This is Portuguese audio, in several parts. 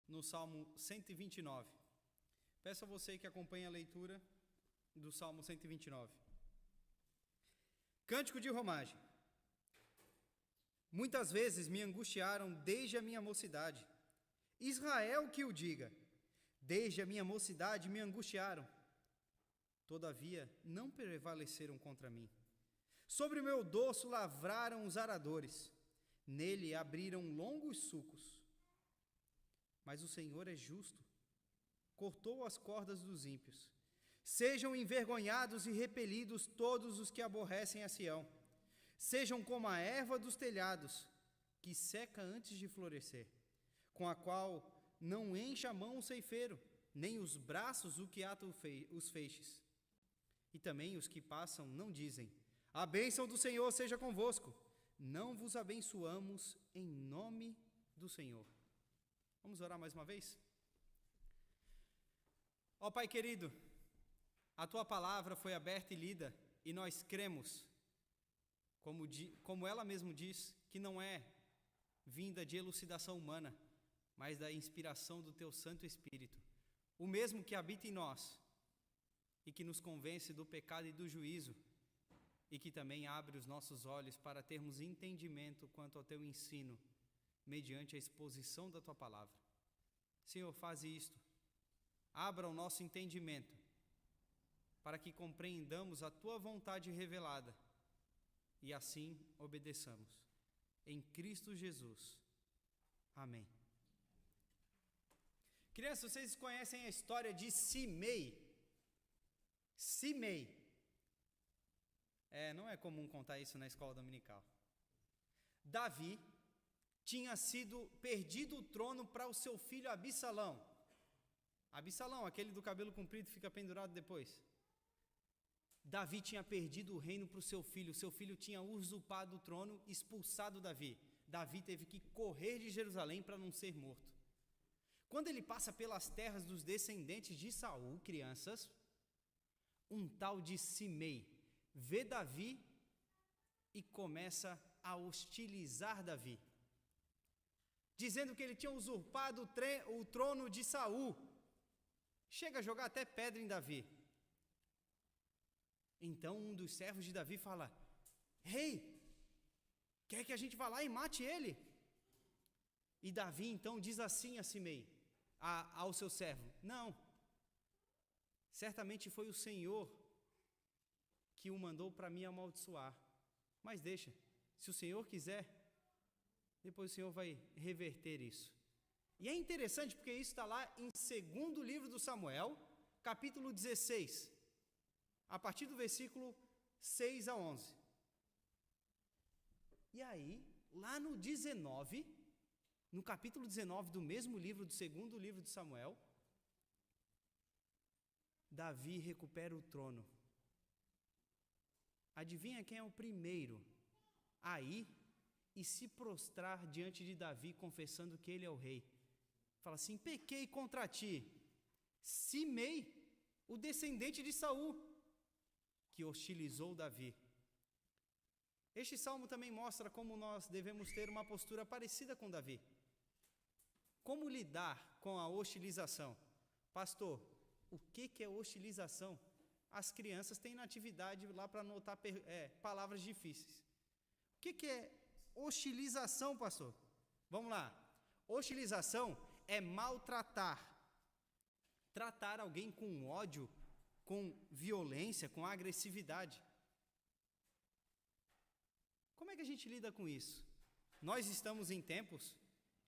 no Salmo 129. Peço a você que acompanhe a leitura do Salmo 129. Cântico de romagem. Muitas vezes me angustiaram desde a minha mocidade. Israel que o diga, desde a minha mocidade me angustiaram. Todavia não prevaleceram contra mim. Sobre o meu dorso lavraram os aradores, nele abriram longos sulcos. Mas o Senhor é justo, cortou as cordas dos ímpios. Sejam envergonhados e repelidos todos os que aborrecem a Sião. Sejam como a erva dos telhados, que seca antes de florescer, com a qual não enche a mão o ceifeiro, nem os braços o que ata os feixes. E também os que passam não dizem, a bênção do Senhor seja convosco. Não vos abençoamos em nome do Senhor. Vamos orar mais uma vez? Ó Pai querido, a Tua palavra foi aberta e lida, e nós cremos, como ela mesmo diz, que não é vinda de elucidação humana, mas da inspiração do Teu Santo Espírito, o mesmo que habita em nós e que nos convence do pecado e do juízo, e que também abre os nossos olhos para termos entendimento quanto ao Teu ensino, mediante a exposição da Tua palavra. Senhor, faz isto, abra o nosso entendimento, para que compreendamos a Tua vontade revelada, e assim obedeçamos. Em Cristo Jesus. Amém. Crianças, vocês conhecem a história de Simei? Simei. Não é comum contar isso na escola dominical. Davi tinha sido perdido o trono para o seu filho Absalão. Absalão, aquele do cabelo comprido, fica pendurado depois. Davi tinha perdido o reino para o seu filho tinha usurpado o trono, expulsado Davi. Davi teve que correr de Jerusalém para não ser morto. Quando ele passa pelas terras dos descendentes de Saul, crianças, um tal de Simei vê Davi e começa a hostilizar Davi, dizendo que ele tinha usurpado o trono de Saul. Chega a jogar até pedra em Davi. Então um dos servos de Davi fala, Rei, quer que a gente vá lá e mate ele? E Davi então diz assim a Simei, ao seu servo, não, certamente foi o Senhor que o mandou para me amaldiçoar, mas deixa, se o Senhor quiser, depois o Senhor vai reverter isso. E é interessante porque isso está lá em 2º livro do Samuel, capítulo 16, a partir do versículo 6 a 11. E aí, lá no 19, no capítulo 19 do mesmo livro, do 2º livro de Samuel, Davi recupera o trono. Adivinha quem é o primeiro a ir e se prostrar diante de Davi, confessando que ele é o rei? Fala assim, pequei contra ti, Simei, o descendente de Saul, que hostilizou Davi. Este salmo também mostra como nós devemos ter uma postura parecida com Davi. Como lidar com a hostilização? Pastor, o que é hostilização? As crianças têm na atividade lá para anotar palavras difíceis. O que é hostilização, pastor? Vamos lá. Hostilização é maltratar. Tratar alguém com ódio, com violência, com agressividade. Como é que a gente lida com isso? Nós estamos em tempos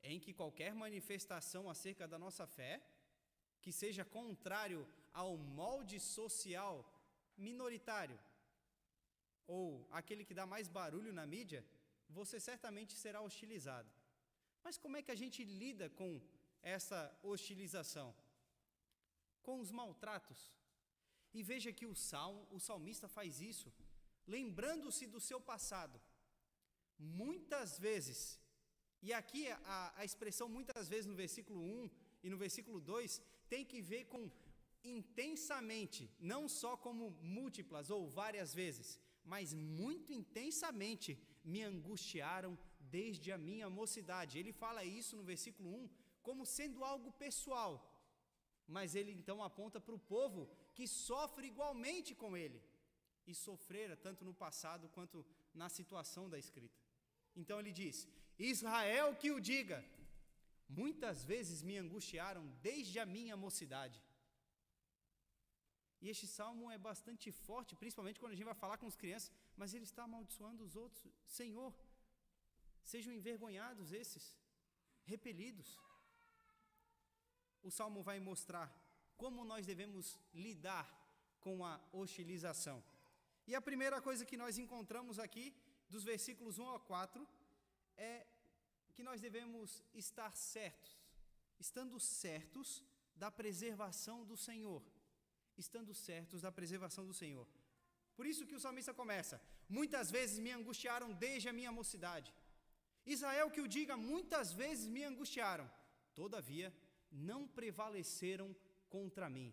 em que qualquer manifestação acerca da nossa fé, que seja contrário ao molde social minoritário, ou aquele que dá mais barulho na mídia, você certamente será hostilizado. Mas como é que a gente lida com essa hostilização? Com os maltratos. E veja que o salmista faz isso, lembrando-se do seu passado. Muitas vezes, e aqui a expressão muitas vezes no versículo 1 e no versículo 2, tem que ver com intensamente, não só como múltiplas ou várias vezes, mas muito intensamente me angustiaram desde a minha mocidade. Ele fala isso no versículo 1 como sendo algo pessoal, mas ele então aponta para o povo que sofre igualmente com ele, e sofrera tanto no passado quanto na situação da escrita. Então ele diz: Israel que o diga, muitas vezes me angustiaram desde a minha mocidade. E este salmo é bastante forte, principalmente quando a gente vai falar com as crianças, mas ele está amaldiçoando os outros. Senhor, sejam envergonhados esses, repelidos. O salmo vai mostrar como nós devemos lidar com a hostilização. E a primeira coisa que nós encontramos aqui, dos versículos 1 a 4, é que nós devemos estar certos, estando certos da preservação do Senhor. Estando certos da preservação do Senhor. Por isso que o salmista começa: muitas vezes me angustiaram desde a minha mocidade. Israel que o diga, muitas vezes me angustiaram, todavia não prevaleceram contra mim.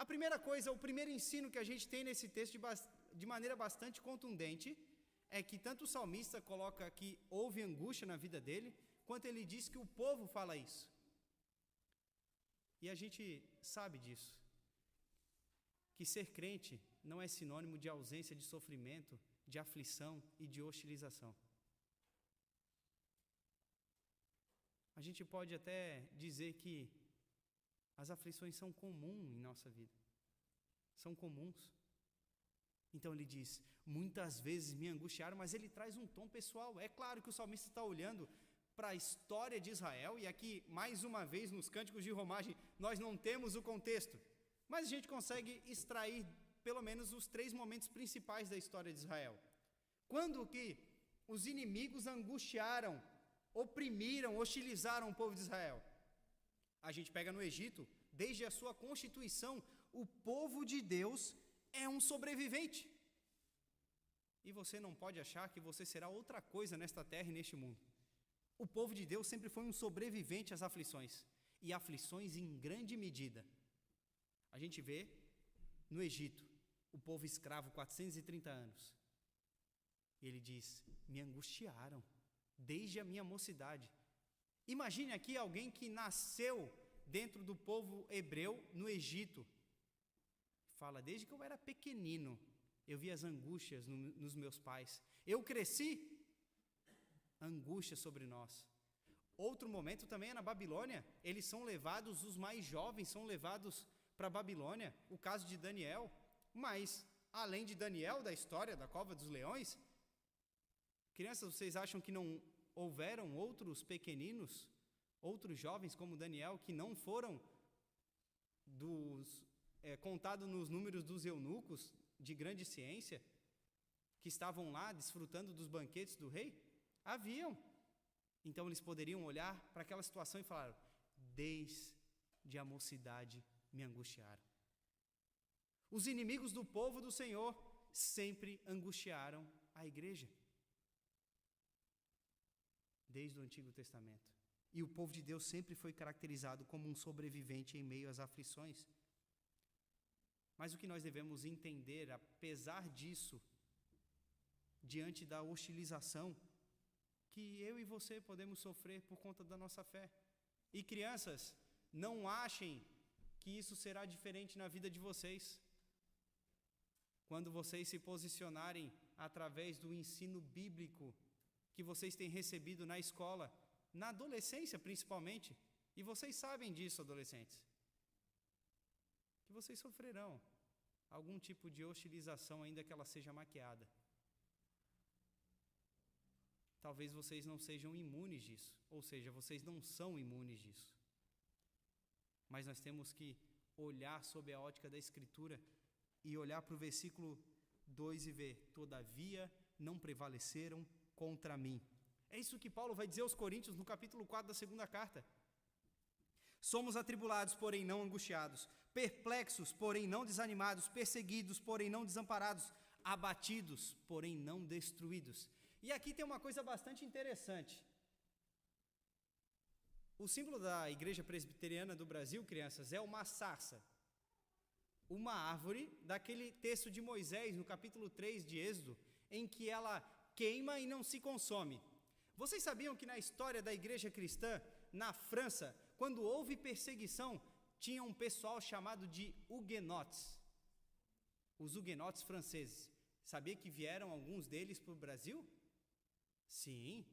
A primeira coisa, o primeiro ensino que a gente tem nesse texto de maneira bastante contundente, é que tanto o salmista coloca que houve angústia na vida dele, quanto ele diz que o povo fala isso. E a gente sabe disso, que ser crente não é sinônimo de ausência de sofrimento, de aflição e de hostilização. A gente pode até dizer que as aflições são comuns em nossa vida. São comuns. Então ele diz, muitas vezes me angustiaram, mas ele traz um tom pessoal. É claro que o salmista está olhando para a história de Israel, e aqui, mais uma vez, nos cânticos de romagem, nós não temos o contexto, mas a gente consegue extrair, pelo menos, os 3 momentos principais da história de Israel. Quando que os inimigos angustiaram, oprimiram, hostilizaram o povo de Israel? A gente pega no Egito, desde a sua constituição, o povo de Deus é um sobrevivente. E você não pode achar que você será outra coisa nesta terra e neste mundo. O povo de Deus sempre foi um sobrevivente às aflições, e aflições em grande medida. A gente vê no Egito, o povo escravo 430 anos. E ele diz, me angustiaram desde a minha mocidade. Imagine aqui alguém que nasceu dentro do povo hebreu no Egito. Fala, desde que eu era pequenino, eu vi as angústias nos meus pais. Eu cresci, angústia sobre nós. Outro momento também é na Babilônia. Eles são levados, os mais jovens são levados para a Babilônia. O caso de Daniel. Mas, além de Daniel, da história da Cova dos Leões, crianças, vocês acham que não houveram outros pequeninos, outros jovens como Daniel, que não foram contados nos números dos eunucos de grande ciência, que estavam lá desfrutando dos banquetes do rei? Haviam. Então eles poderiam olhar para aquela situação e falar, desde a mocidade me angustiaram. Os inimigos do povo do Senhor sempre angustiaram a igreja. Desde o Antigo Testamento. E o povo de Deus sempre foi caracterizado como um sobrevivente em meio às aflições. Mas o que nós devemos entender, apesar disso, diante da hostilização, que eu e você podemos sofrer por conta da nossa fé. E crianças, não achem que isso será diferente na vida de vocês. Quando vocês se posicionarem através do ensino bíblico que vocês têm recebido na escola, na adolescência principalmente, e vocês sabem disso, adolescentes, que vocês sofrerão algum tipo de hostilização, ainda que ela seja maquiada. Talvez vocês não sejam imunes disso, ou seja, vocês não são imunes disso. Mas nós temos que olhar sob a ótica da Escritura e olhar para o versículo 2 e ver, todavia não prevaleceram contra mim. É isso que Paulo vai dizer aos Coríntios no capítulo 4 da segunda carta. Somos atribulados, porém não angustiados, perplexos, porém não desanimados, perseguidos, porém não desamparados, abatidos, porém não destruídos. E aqui tem uma coisa bastante interessante. O símbolo da Igreja Presbiteriana do Brasil, crianças, é uma sarça. Uma árvore daquele texto de Moisés, no capítulo 3 de Êxodo, em que ela queima e não se consome. Vocês sabiam que na história da igreja cristã, na França, quando houve perseguição, tinha um pessoal chamado de huguenotes. Os huguenotes franceses. Sabia que vieram alguns deles para o Brasil? Sim.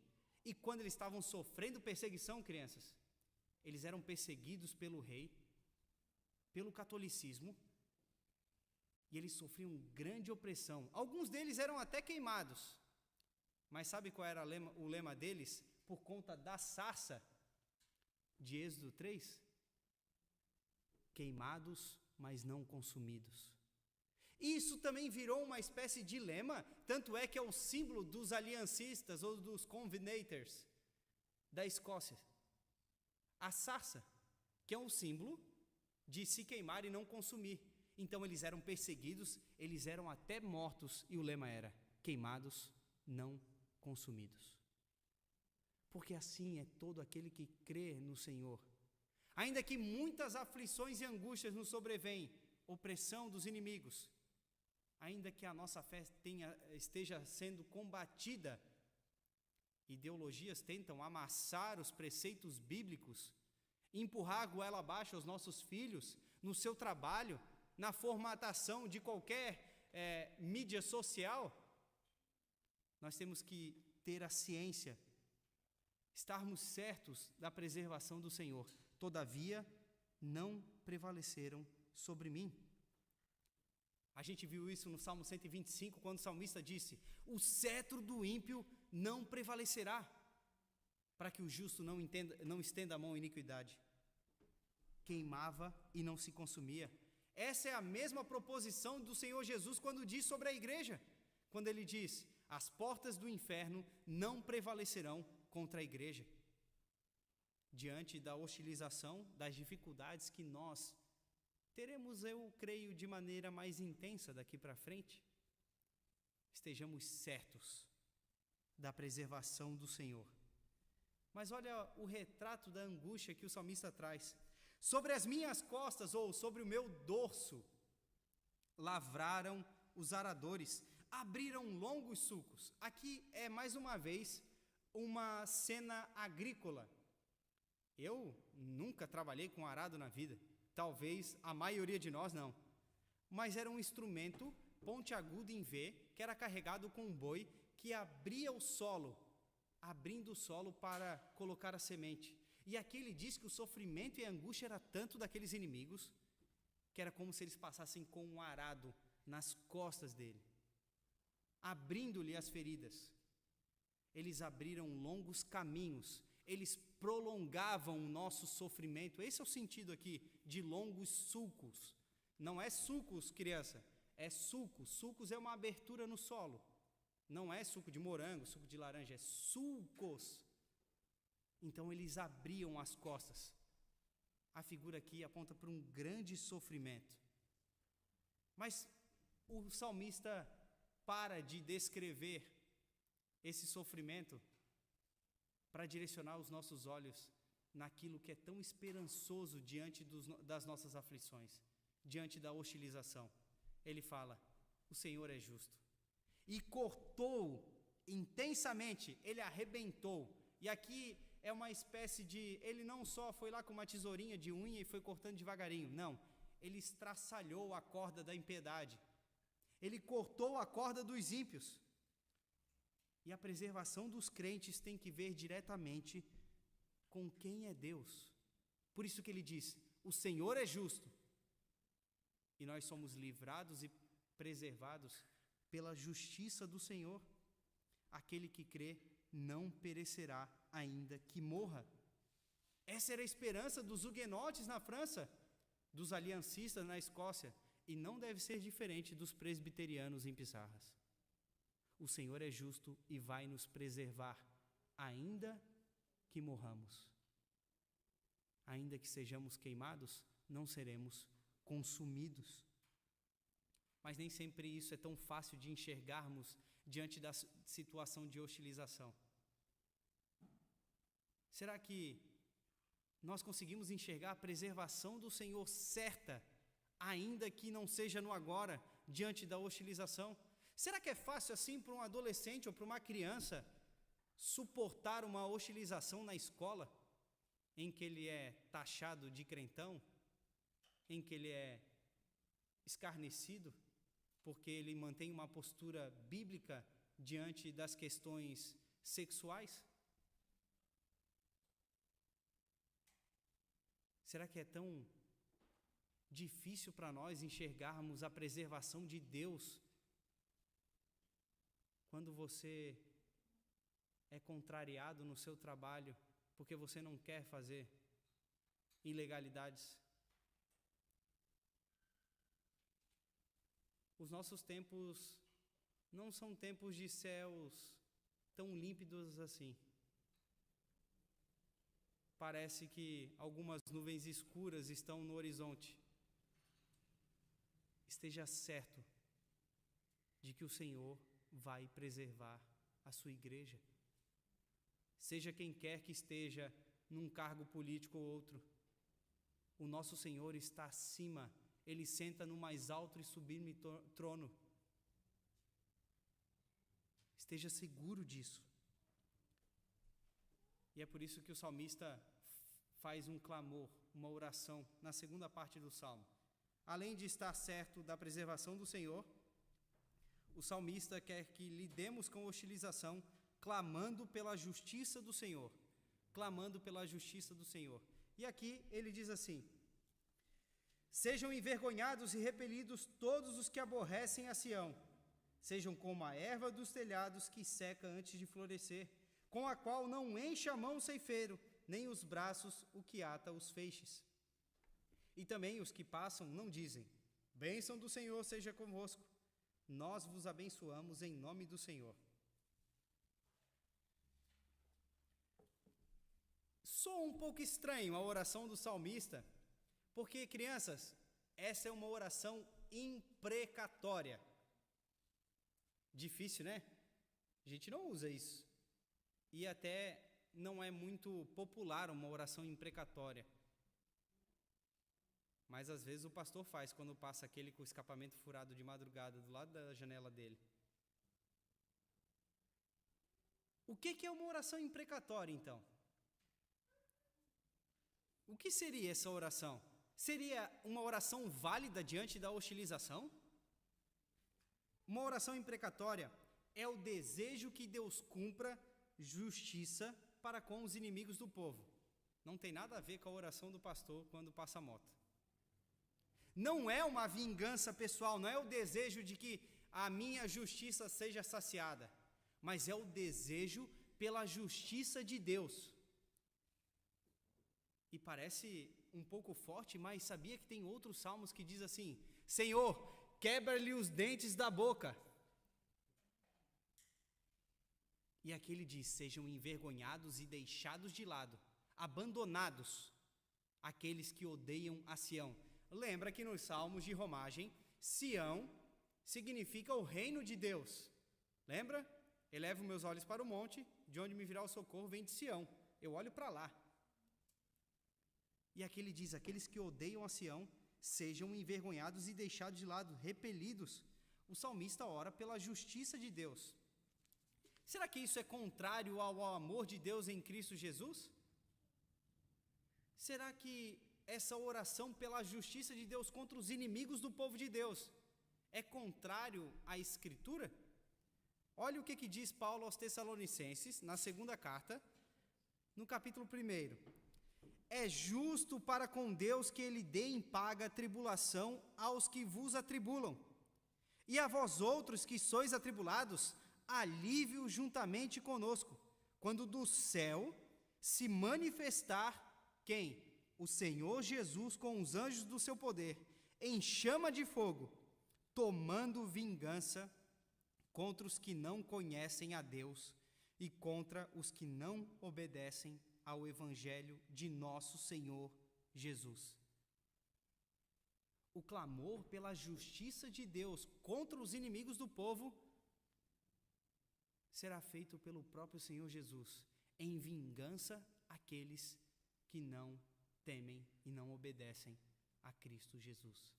E quando eles estavam sofrendo perseguição, crianças, eles eram perseguidos pelo rei, pelo catolicismo, e eles sofriam grande opressão. Alguns deles eram até queimados. Mas sabe qual era o lema deles? Por conta da sarça de Êxodo 3? Queimados, mas não consumidos. Isso também virou uma espécie de lema, tanto é que é o símbolo dos aliancistas ou dos Covenanters da Escócia. A sarça, que é um símbolo de se queimar e não consumir. Então eles eram perseguidos, eles eram até mortos, e o lema era: queimados, não consumidos. Porque assim é todo aquele que crê no Senhor. Ainda que muitas aflições e angústias nos sobrevêm, opressão dos inimigos, ainda que a nossa fé esteja sendo combatida, ideologias tentam amassar os preceitos bíblicos, empurrar a goela abaixo aos nossos filhos, no seu trabalho, na formatação de qualquer mídia social, nós temos que ter a ciência, estarmos certos da preservação do Senhor. Todavia, não prevaleceram sobre mim. A gente viu isso no Salmo 125, quando o salmista disse: o cetro do ímpio não prevalecerá, para que o justo não estenda a mão à iniquidade. Queimava e não se consumia. Essa é a mesma proposição do Senhor Jesus quando diz sobre a igreja. Quando ele diz: as portas do inferno não prevalecerão contra a igreja. Diante da hostilização, das dificuldades que nós teremos, eu creio, de maneira mais intensa daqui para frente, estejamos certos da preservação do Senhor. Mas olha o retrato da angústia que o salmista traz. Sobre as minhas costas, ou sobre o meu dorso, lavraram os aradores, abriram longos sulcos. Aqui é mais uma vez uma cena agrícola. Eu nunca trabalhei com arado na vida, talvez a maioria de nós não, mas era um instrumento pontiagudo em V, que era carregado com um boi, que abria o solo, abrindo o solo para colocar a semente. E aqui ele diz que o sofrimento e a angústia era tanto daqueles inimigos, que era como se eles passassem com um arado nas costas dele, abrindo-lhe as feridas. Eles abriram longos caminhos, eles prolongavam o nosso sofrimento. Esse é o sentido aqui de longos sulcos. Não é sulcos, criança, é sulcos. Sulcos é uma abertura no solo. Não é suco de morango, suco de laranja, é sulcos. Então eles abriam as costas. A figura aqui aponta para um grande sofrimento. Mas o salmista para de descrever esse sofrimento para direcionar os nossos olhos naquilo que é tão esperançoso diante das nossas aflições, diante da hostilização. Ele fala: o Senhor é justo. E cortou intensamente, ele arrebentou. E aqui é uma espécie de... Ele não só foi lá com uma tesourinha de unha e foi cortando devagarinho, não. Ele estraçalhou a corda da impiedade. Ele cortou a corda dos ímpios. E a preservação dos crentes tem que ver diretamente com quem é Deus. Por isso que ele diz: o Senhor é justo. E nós somos livrados e preservados pela justiça do Senhor. Aquele que crê não perecerá, ainda que morra. Essa era a esperança dos huguenotes na França, dos aliancistas na Escócia, e não deve ser diferente dos presbiterianos em Pissarras. O Senhor é justo e vai nos preservar, ainda que morramos. Ainda que sejamos queimados, não seremos consumidos. Mas nem sempre isso é tão fácil de enxergarmos diante da situação de hostilização. Será que nós conseguimos enxergar a preservação do Senhor certa, ainda que não seja no agora, diante da hostilização? Será que é fácil assim para um adolescente ou para uma criança suportar uma hostilização na escola, em que ele é taxado de crentão, em que ele é escarnecido, porque ele mantém uma postura bíblica diante das questões sexuais? Será que é tão difícil para nós enxergarmos a preservação de Deus quando você é contrariado no seu trabalho porque você não quer fazer ilegalidades? Os nossos tempos não são tempos de céus tão límpidos assim. Parece que algumas nuvens escuras estão no horizonte. Esteja certo de que o Senhor vai preservar a sua igreja. Seja quem quer que esteja num cargo político ou outro, o nosso Senhor está acima, Ele senta no mais alto e sublime trono. Esteja seguro disso. E é por isso que o salmista faz um clamor, uma oração, na segunda parte do salmo. Além de estar certo da preservação do Senhor, o salmista quer que lidemos com hostilização, clamando pela justiça do Senhor. Clamando pela justiça do Senhor. E aqui ele diz assim: sejam envergonhados e repelidos todos os que aborrecem a Sião. Sejam como a erva dos telhados que seca antes de florescer, com a qual não enche a mão o ceifeiro, nem os braços o que ata os feixes. E também os que passam não dizem: bênção do Senhor seja convosco. Nós vos abençoamos em nome do Senhor. Soa um pouco estranho a oração do salmista, porque, crianças, essa é uma oração imprecatória. Difícil, né? A gente não usa isso. E até não é muito popular uma oração imprecatória. Mas às vezes o pastor faz quando passa aquele com o escapamento furado de madrugada do lado da janela dele. O que é uma oração imprecatória, então? O que seria essa oração? Seria uma oração válida diante da hostilização? Uma oração imprecatória é o desejo que Deus cumpra justiça para com os inimigos do povo. Não tem nada a ver com a oração do pastor quando passa a moto. Não é uma vingança pessoal, não é o desejo de que a minha justiça seja saciada, mas é o desejo pela justiça de Deus. E parece um pouco forte, mas sabia que tem outros salmos que diz assim: Senhor, quebra-lhe os dentes da boca. E aqui ele diz: sejam envergonhados e deixados de lado, abandonados, aqueles que odeiam a Sião. Lembra que nos salmos de romagem, Sião significa o reino de Deus. Lembra? Elevo meus olhos para o monte, de onde me virá o socorro, vem de Sião. Eu olho para lá. E aqui ele diz: aqueles que odeiam a Sião, sejam envergonhados e deixados de lado, repelidos. O salmista ora pela justiça de Deus. Será que isso é contrário ao amor de Deus em Cristo Jesus? Será que essa oração pela justiça de Deus contra os inimigos do povo de Deus é contrário à Escritura? Olha o que diz Paulo aos Tessalonicenses, na segunda carta, no capítulo 1. É justo para com Deus que ele dê em paga a tribulação aos que vos atribulam, e a vós outros que sois atribulados, alívio juntamente conosco, quando do céu se manifestar quem? O Senhor Jesus com os anjos do seu poder, em chama de fogo, tomando vingança contra os que não conhecem a Deus e contra os que não obedecem ao Evangelho de nosso Senhor Jesus. O clamor pela justiça de Deus contra os inimigos do povo será feito pelo próprio Senhor Jesus, em vingança àqueles que não temem e não obedecem a Cristo Jesus.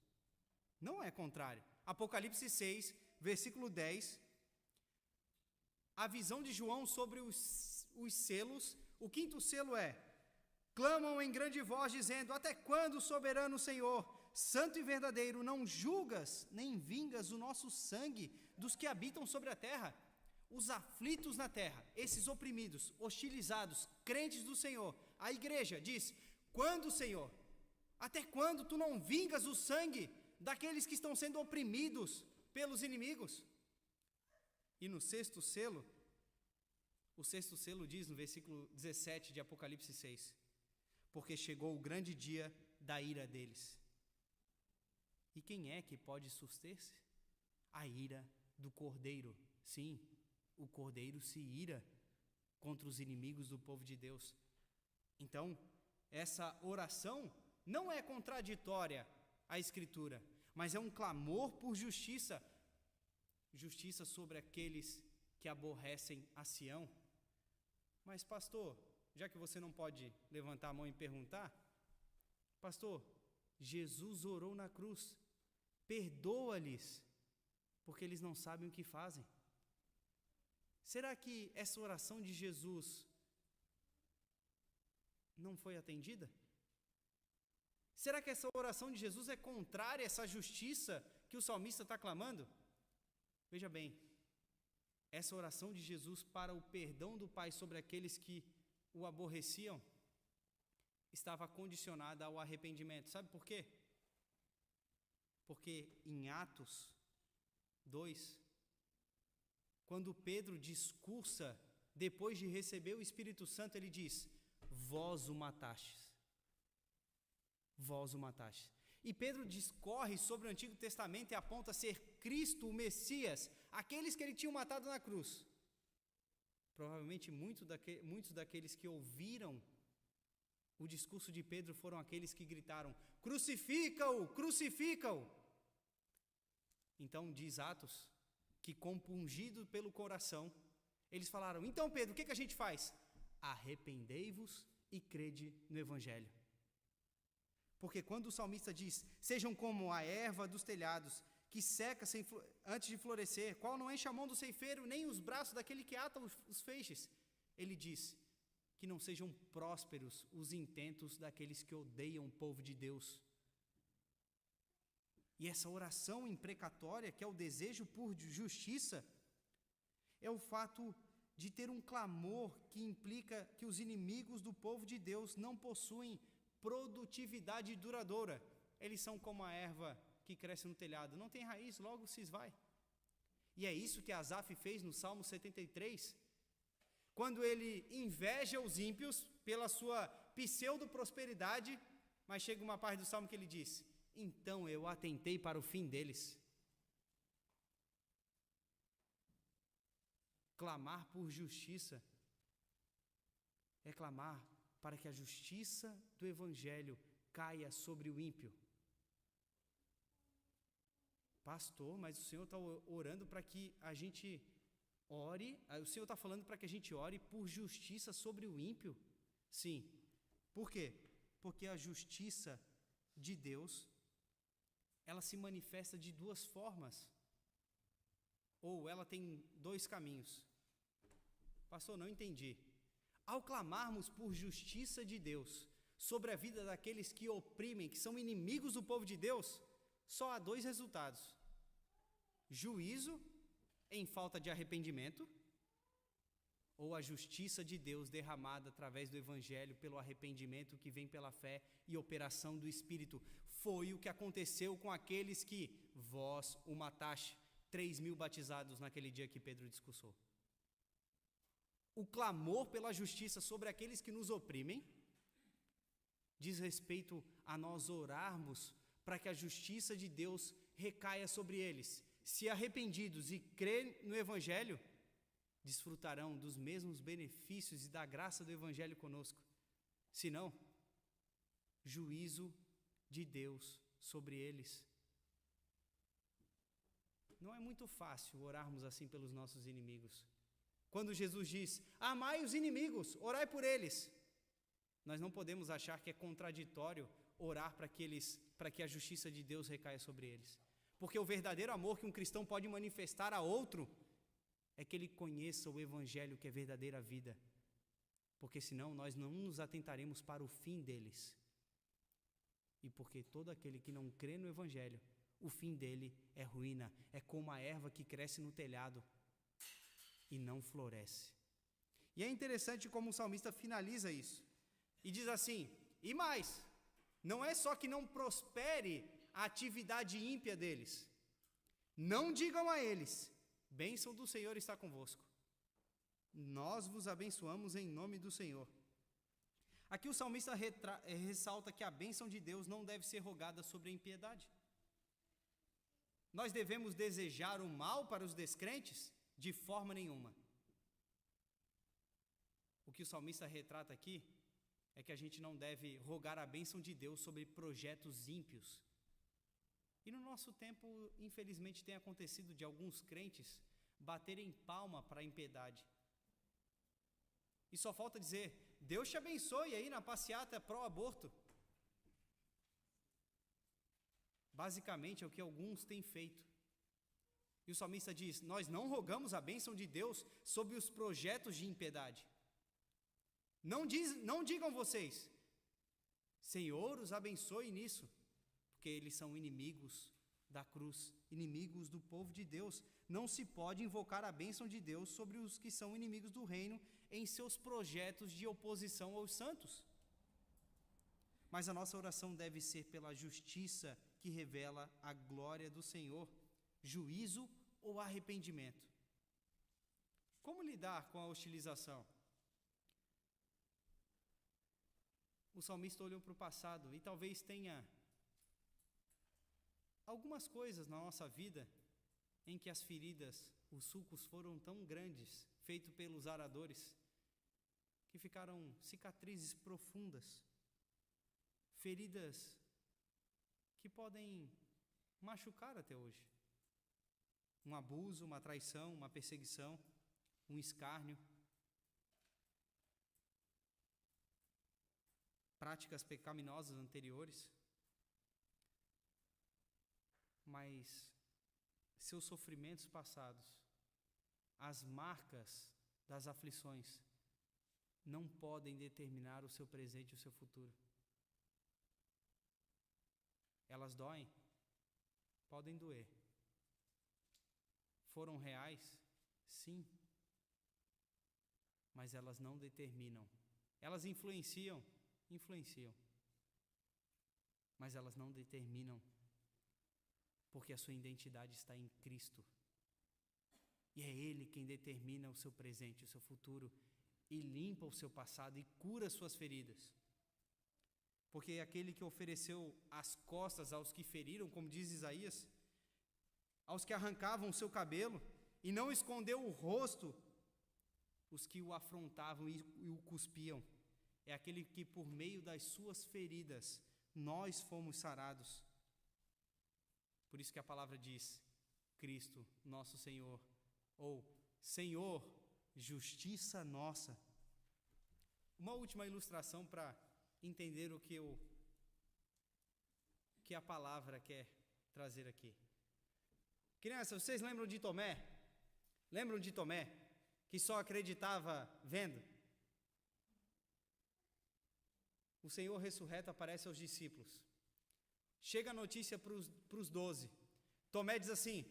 Não é contrário. Apocalipse 6, versículo 10, a visão de João sobre os selos. O quinto selo é: clamam em grande voz, dizendo: até quando, soberano Senhor, santo e verdadeiro, não julgas nem vingas o nosso sangue dos que habitam sobre a terra? Os aflitos na terra, esses oprimidos, hostilizados, crentes do Senhor. A igreja diz: quando, Senhor? Até quando tu não vingas o sangue daqueles que estão sendo oprimidos pelos inimigos? E no sexto selo, o sexto selo diz no versículo 17 de Apocalipse 6: porque chegou o grande dia da ira deles. E quem é que pode suster-se? A ira do Cordeiro. Sim, o Cordeiro se ira contra os inimigos do povo de Deus. Então, essa oração não é contraditória à Escritura, mas é um clamor por justiça. Justiça sobre aqueles que aborrecem a Sião. Mas, pastor, já que você não pode levantar a mão e perguntar, pastor, Jesus orou na cruz, perdoa-lhes, porque eles não sabem o que fazem. Será que essa oração de Jesus não foi atendida? Será que essa oração de Jesus é contrária a essa justiça que o salmista está clamando? Veja bem, essa oração de Jesus para o perdão do Pai sobre aqueles que o aborreciam estava condicionada ao arrependimento. Sabe por quê? Porque em Atos 2, quando Pedro discursa depois de receber o Espírito Santo, ele diz: vós o matastes. Vós o matastes. E Pedro discorre sobre o Antigo Testamento e aponta ser Cristo, o Messias, aqueles que ele tinha matado na cruz. Provavelmente muitos daqueles que ouviram o discurso de Pedro foram aqueles que gritaram: crucifica-o, crucifica-o. Então diz Atos que, compungido pelo coração, eles falaram: então Pedro, o que a gente faz? Arrependei-vos e crede no Evangelho. Porque quando o salmista diz: sejam como a erva dos telhados, que seca antes de florescer, qual não enche a mão do ceifeiro, nem os braços daquele que ata os feixes, ele diz que não sejam prósperos os intentos daqueles que odeiam o povo de Deus. E essa oração imprecatória, que é o desejo por justiça, é o fato de ter um clamor que implica que os inimigos do povo de Deus não possuem produtividade duradoura. Eles são como a erva que cresce no telhado, não tem raiz, logo se esvai. E é isso que Asaf fez no Salmo 73, quando ele inveja os ímpios pela sua pseudo-prosperidade, mas chega uma parte do Salmo que ele diz: então eu atentei para o fim deles. Clamar por justiça é clamar para que a justiça do Evangelho caia sobre o ímpio. Pastor, mas o Senhor está orando para que a gente ore, o Senhor está falando para que a gente ore por justiça sobre o ímpio? Sim. Por quê? Porque a justiça de Deus, ela se manifesta de duas formas, ou ela tem dois caminhos. Pastor, não entendi. Ao clamarmos por justiça de Deus sobre a vida daqueles que oprimem, que são inimigos do povo de Deus, só há dois resultados: juízo em falta de arrependimento, ou a justiça de Deus derramada através do Evangelho pelo arrependimento que vem pela fé e operação do Espírito. Foi o que aconteceu com aqueles que vós o mataste, 3.000 batizados naquele dia que Pedro discursou. O clamor pela justiça sobre aqueles que nos oprimem diz respeito a nós orarmos para que a justiça de Deus recaia sobre eles. Se arrependidos e crerem no Evangelho, desfrutarão dos mesmos benefícios e da graça do Evangelho conosco. Se não, juízo de Deus sobre eles. Não é muito fácil orarmos assim pelos nossos inimigos. Quando Jesus diz: amai os inimigos, orai por eles, nós não podemos achar que é contraditório orar para que a justiça de Deus recaia sobre eles. Porque o verdadeiro amor que um cristão pode manifestar a outro é que ele conheça o Evangelho, que é verdadeira vida, porque senão nós não nos atentaremos para o fim deles. E porque todo aquele que não crê no Evangelho, o fim dele é ruína, é como a erva que cresce no telhado e não floresce. E é interessante como o salmista finaliza isso, e diz assim, e mais, não é só que não prospere a atividade ímpia deles, não digam a eles, bênção do Senhor está convosco. Nós vos abençoamos em nome do Senhor. Aqui o salmista ressalta que a bênção de Deus não deve ser rogada sobre a impiedade. Nós devemos desejar o mal para os descrentes? De forma nenhuma. O que o salmista retrata aqui é que a gente não deve rogar a bênção de Deus sobre projetos ímpios. E no nosso tempo, infelizmente, tem acontecido de alguns crentes baterem palma para a impiedade. E só falta dizer, Deus te abençoe aí na passeata pró-aborto. Basicamente é o que alguns têm feito. E o salmista diz, nós não rogamos a bênção de Deus sobre os projetos de impiedade. Não digam vocês, Senhor os abençoe nisso, porque eles são inimigos da cruz, inimigos do povo de Deus. Não se pode invocar a bênção de Deus sobre os que são inimigos do reino em seus projetos de oposição aos santos. Mas a nossa oração deve ser pela justiça que revela a glória do Senhor, juízo ou arrependimento. Como lidar com a hostilização? O salmista olhou para o passado e talvez tenha algumas coisas na nossa vida em que as feridas, os sulcos foram tão grandes, feito pelos aradores, que ficaram cicatrizes profundas, feridas que podem machucar até hoje. Um abuso, uma traição, uma perseguição, um escárnio, práticas pecaminosas anteriores, mas seus sofrimentos passados, as marcas das aflições, não podem determinar o seu presente e o seu futuro. Elas doem? Podem doer. Foram reais? Sim. Mas elas não determinam. Elas influenciam? Influenciam. Mas elas não determinam, porque a sua identidade está em Cristo. E é Ele quem determina o seu presente, o seu futuro, e limpa o seu passado e cura as suas feridas. Porque é aquele que ofereceu as costas aos que feriram, como diz Isaías, aos que arrancavam o seu cabelo, e não escondeu o rosto, os que o afrontavam e o cuspiam. É aquele que, por meio das suas feridas, nós fomos sarados. Por isso que a palavra diz, Cristo, nosso Senhor, ou Senhor, justiça nossa. Uma última ilustração para entender o que a palavra quer trazer aqui. Crianças, vocês lembram de Tomé? Lembram de Tomé, que só acreditava vendo? O Senhor ressurreto aparece aos discípulos. Chega a notícia para os 12. Tomé diz assim,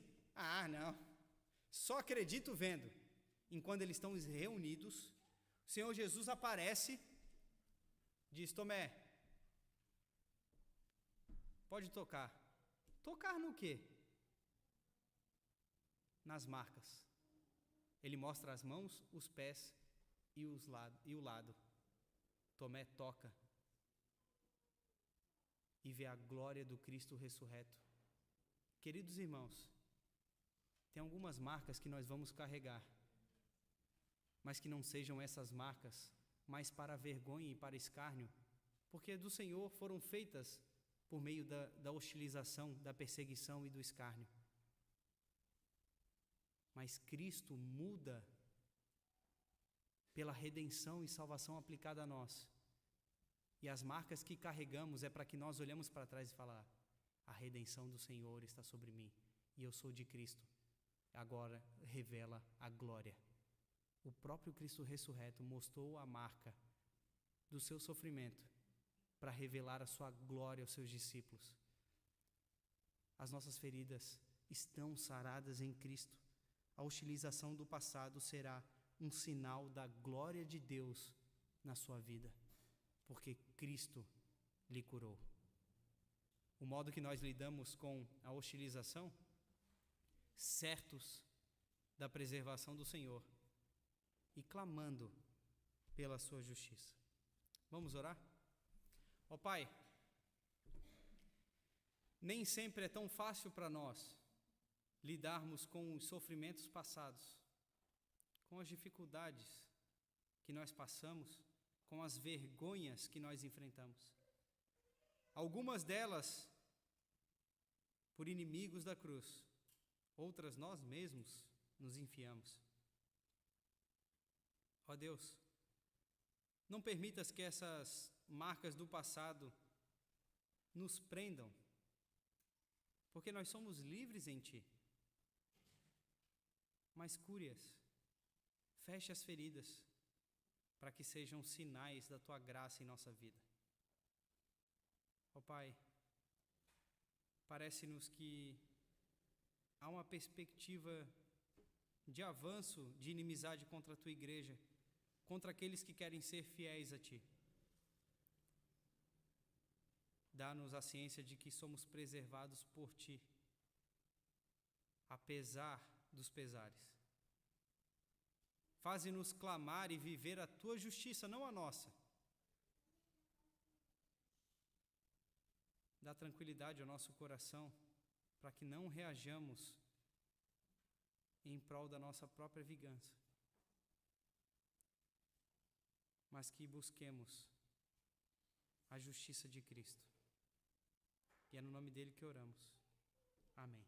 não, só acredito vendo. Enquanto eles estão reunidos, o Senhor Jesus aparece, diz, Tomé, pode tocar. Tocar no quê? Nas marcas. Ele mostra as mãos, os pés e o lado. Tomé toca e vê a glória do Cristo ressurreto. Queridos irmãos, tem algumas marcas que nós vamos carregar, mas que não sejam essas marcas mais para vergonha e para escárnio, porque do Senhor foram feitas por meio da hostilização, da perseguição e do escárnio. Mas Cristo muda pela redenção e salvação aplicada a nós. E as marcas que carregamos é para que nós olhemos para trás e falar, a redenção do Senhor está sobre mim, e eu sou de Cristo. agora revela a glória. O próprio Cristo ressurreto mostrou a marca do seu sofrimento para revelar a sua glória aos seus discípulos. As nossas feridas estão saradas em Cristo. A hostilização do passado será um sinal da glória de Deus na sua vida, porque Cristo lhe curou. O modo que nós lidamos com a hostilização, certos da preservação do Senhor e clamando pela sua justiça. Vamos orar? Ó Pai, nem sempre é tão fácil para nós lidarmos com os sofrimentos passados, com as dificuldades que nós passamos, com as vergonhas que nós enfrentamos. Algumas delas por inimigos da cruz, outras nós mesmos nos enfiamos. Ó Deus, não permitas que essas marcas do passado nos prendam, porque nós somos livres em Ti. Mas cure-as, feche as feridas, para que sejam sinais da Tua graça em nossa vida. Ó Pai, parece-nos que há uma perspectiva de avanço, de inimizade contra a Tua igreja, contra aqueles que querem ser fiéis a Ti. Dá-nos a ciência de que somos preservados por Ti, apesar dos pesares. Faze-nos clamar e viver a Tua justiça, não a nossa. Dá tranquilidade ao nosso coração, para que não reajamos em prol da nossa própria vingança, mas que busquemos a justiça de Cristo. E é no nome dele que oramos. Amém.